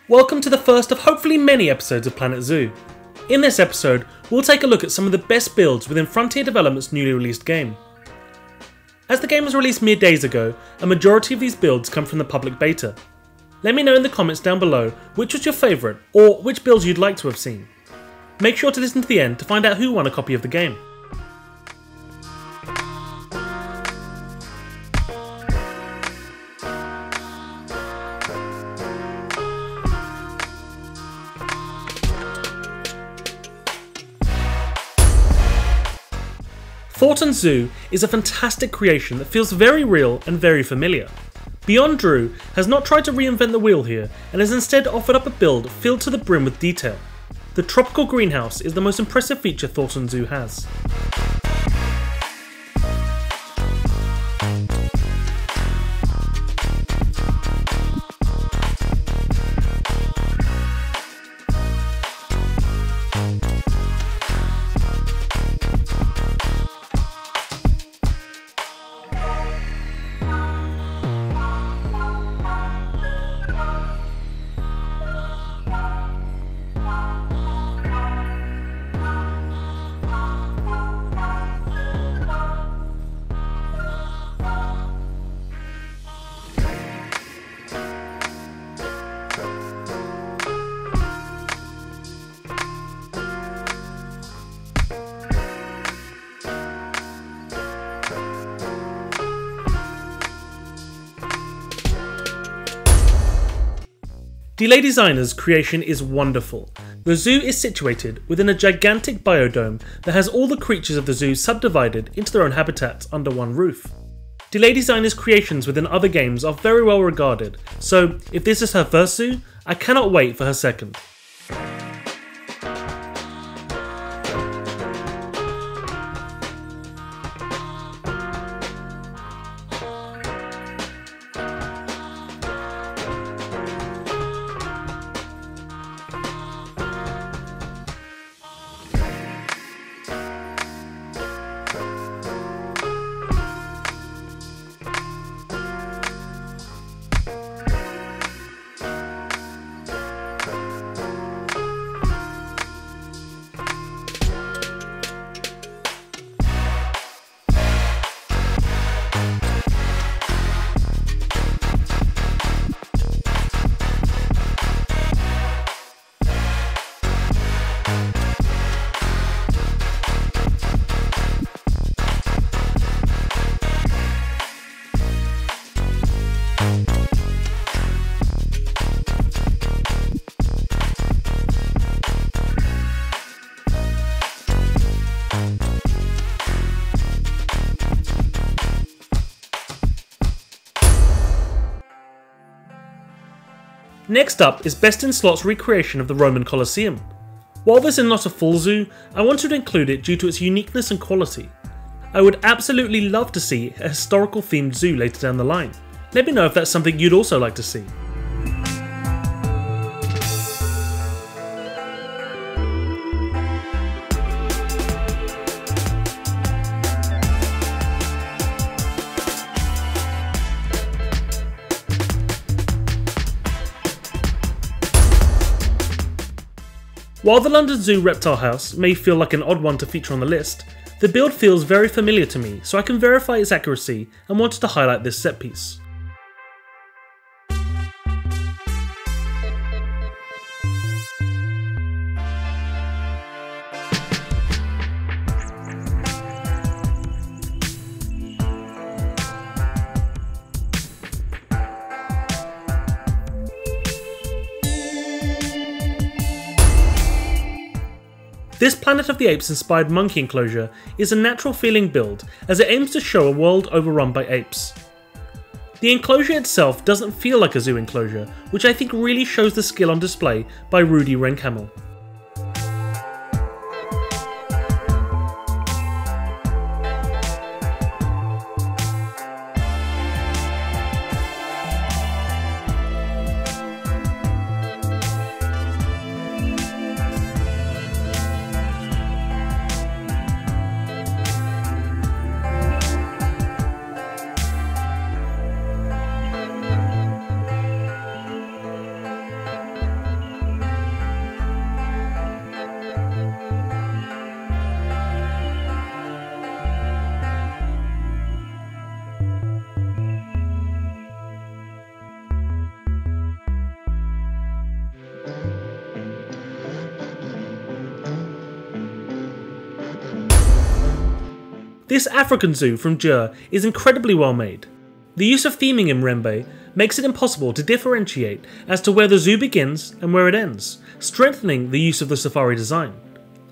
Welcome to the first of hopefully many episodes of Planet Zoo. In this episode, we'll take a look at some of the best builds within Frontier Development's newly released game. As the game was released mere days ago, a majority of these builds come from the public beta. Let me know in the comments down below which was your favourite, or which builds you'd like to have seen. Make sure to listen to the end to find out who won a copy of the game. Thorton Zoo is a fantastic creation that feels very real and very familiar. Beyond Drew has not tried to reinvent the wheel here and has instead offered up a build filled to the brim with detail. The tropical greenhouse is the most impressive feature Thorton Zoo has. Delay Designer's creation is wonderful. The zoo is situated within a gigantic biodome that has all the creatures of the zoo subdivided into their own habitats under one roof. Delay Designer's creations within other games are very well regarded, so if this is her first zoo, I cannot wait for her second. Next up is Best in Slot's recreation of the Roman Colosseum. While this is not a full zoo, I wanted to include it due to its uniqueness and quality. I would absolutely love to see a historical themed zoo later down the line. Let me know if that's something you'd also like to see. While the London Zoo Reptile House may feel like an odd one to feature on the list, the build feels very familiar to me, so I can verify its accuracy and wanted to highlight this set piece. This Planet of the Apes inspired monkey enclosure is a natural feeling build as it aims to show a world overrun by apes. The enclosure itself doesn't feel like a zoo enclosure, which I think really shows the skill on display by Rudy Renkhamel. This African zoo from Djur is incredibly well made. The use of theming in Mrembe makes it impossible to differentiate as to where the zoo begins and where it ends, strengthening the use of the safari design.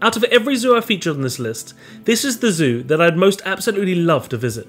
Out of every zoo I featured on this list, this is the zoo that I'd most absolutely love to visit.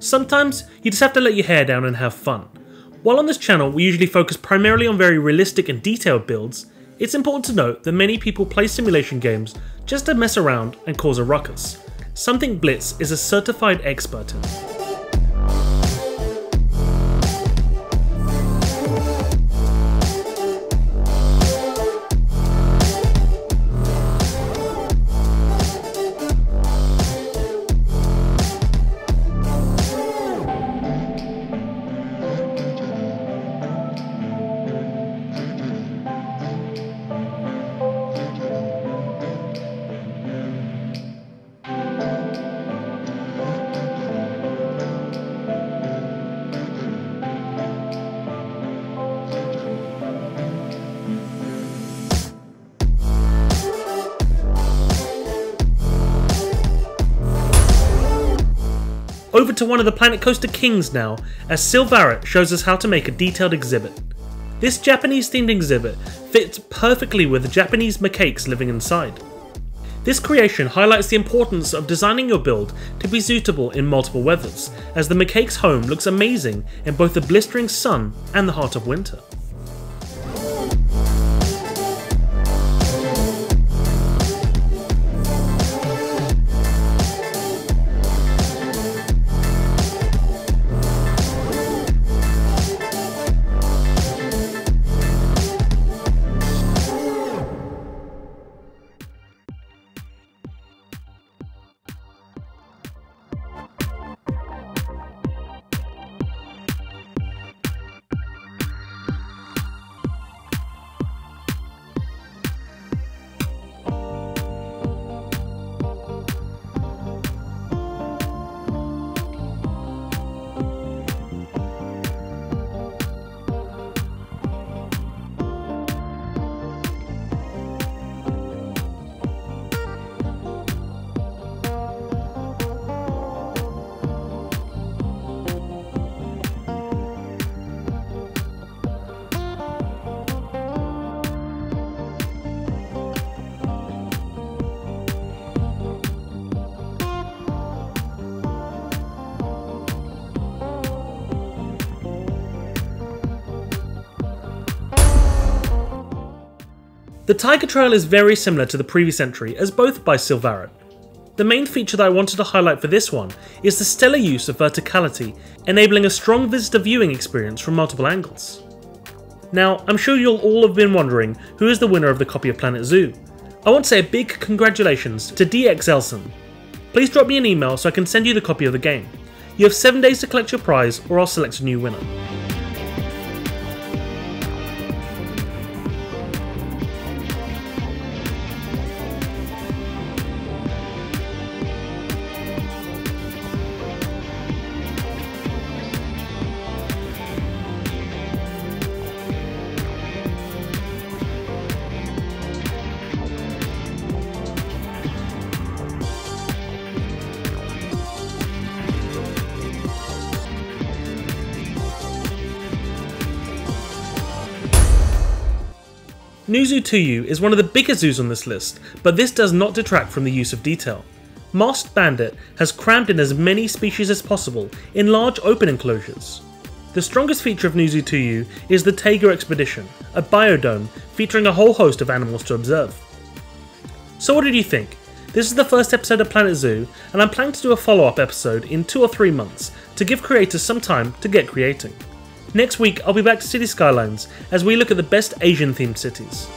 Sometimes you just have to let your hair down and have fun. While on this channel we usually focus primarily on very realistic and detailed builds, it's important to note that many people play simulation games just to mess around and cause a ruckus, something Blitz is a certified expert in. Over to one of the Planet Coaster kings now, as Silvaret shows us how to make a detailed exhibit. This Japanese themed exhibit fits perfectly with the Japanese macaques living inside. This creation highlights the importance of designing your build to be suitable in multiple weathers, as the macaque's home looks amazing in both the blistering sun and the heart of winter. The Tiger Trail is very similar to the previous entry, as both by Silvaret. The main feature that I wanted to highlight for this one is the stellar use of verticality, enabling a strong visitor viewing experience from multiple angles. Now, I'm sure you'll all have been wondering who is the winner of the copy of Planet Zoo. I want to say a big congratulations to DX Elson. Please drop me an email so I can send you the copy of the game. You have 7 days to collect your prize, or I'll select a new winner. Nuzu Tuyu is one of the bigger zoos on this list, but this does not detract from the use of detail. Masked Bandit has crammed in as many species as possible in large open enclosures. The strongest feature of Nuzu Tuyu is the Taiga Expedition, a biodome featuring a whole host of animals to observe. So what did you think? This is the first episode of Planet Zoo, and I'm planning to do a follow-up episode in 2 or 3 months to give creators some time to get creating. Next week I'll be back to City Skylines as we look at the best Asian themed cities.